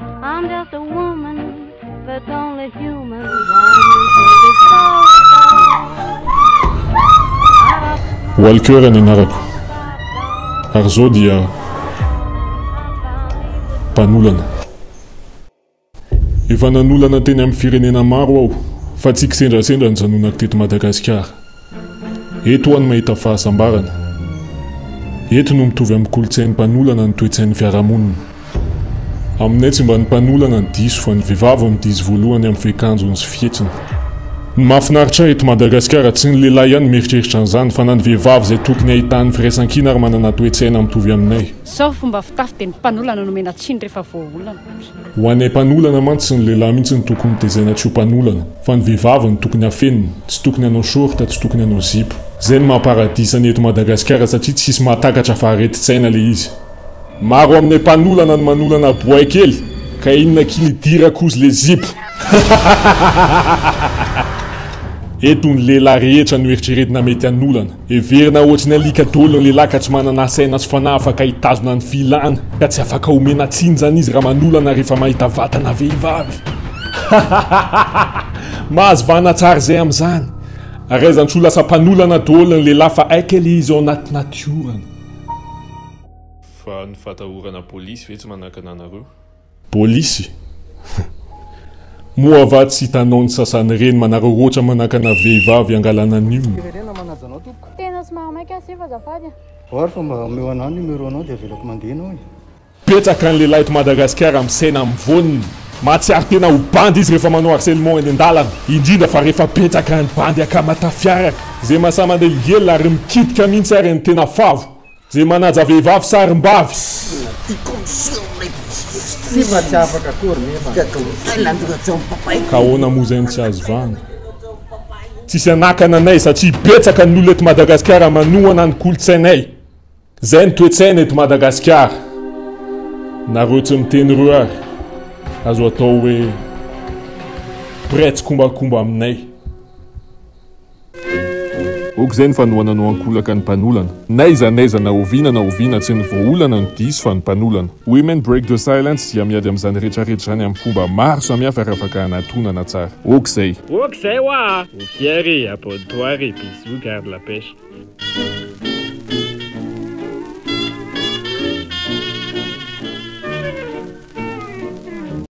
I'm just a woman, but only human. Walker any anarako ary zao dia mpanolana. Efa nanolana teny amin'ny firenena maro aho, fa tsy kisendrasendra ny janonako teto Madagasikara. Eto ho any mahita fahasambarana. Eto no mitovy amin'ny kolontsain'ny mpanolana ny toe-tsain'ny fiarahamonina. Aminay tsy mba ny mpanolana ny diso fa ny vehivavy ny diso voalohany amin'ny fiakanjony sy fietsiny. Ny mahafinaritra eto Madagasikara tsy ny lehilahy ihany mieritreritra an'izany fa na ny vehivavy izay tokony ahitany firaisan-kina ary manana toe-tsaina mitovy aminay. Sao fomba fitafy dia ny mpanolana no mena tsiny rehefa voaolana. Ho anay mpanolana mantsy sy ny lehilahy mihitsy ny tokony tezaina tsy ho mpanolana, fa ny vehivavy ny tokony hafenina, tsy tokony hanao shorta, tsy tokony hanao zipo. Izay ny mamparadisany eto Madagasikara satria tsisy mahatakatra fa areti-tsaina le izy. Maro aminay mpanolana ny manolana boay kely, ka inona kiny dira kozy le zipo. Eto ny lehilahy rehetra no eritreretina mety hanolana. Heverina ohatriny alika daholo ny lehilahy ka tsy manana saina sy fanahy afaka hitazona ny filana, ka tsy afaka omena tsiny zany izy raha manolana rehefa mahita vatana vehivavy. Mahazo vanatsara izay amin'izany. Araizantsy ho lasa mpanolana daholo ny lehilahy fa aikely izy ao anaty natiorany. Fa ny fatahorana polisy ve tsy manakana anareo? Polisy? Moa va tsy hitanao ny sasany reny manareo roatra manakana vehivavy angalana an'io. Tena sy mahamaika sy fa zafady. Or fa mba omeo anao numéro anao dia avelako mandeha anao e. Petsaka ny lehilahy eto Madagasikara amin'ny saina amin'ny voniny. Mahatsiaro tena ho bandy izy rehefa manao harcèlement eny an-dalana, indrindra fa rehefa petsaka ny bandy akamata fiaraka. Izay mahasamana igely ary mikitika mihitsy ary ny tena favo. Izay manaja vehivavy sarim-bavy. Ka ahoana moa izay tsy azo vana. Tsisy anakana anay satria betsaka ny olona eto Madagasikara manohana ny kolontsainay. Izay ny toe-tsaina eto Madagasikara. Nareo tsy miteny reo ary, azo atao hoe pretsy kombakomba aminay. Ok izay ny fanohananao ankolaka ny mpanolana. Naiza na oviana tsy ny voaolana no diso fa ny mpanolana. Women Break the Silence dia miady amin'izany rehetrarehetra izany amin'ny fomba maro samihafa ary afaka hanatonana tsara. Ok izay. Ok izay oa. Ok ary, à toi de bisous, garde la pêche.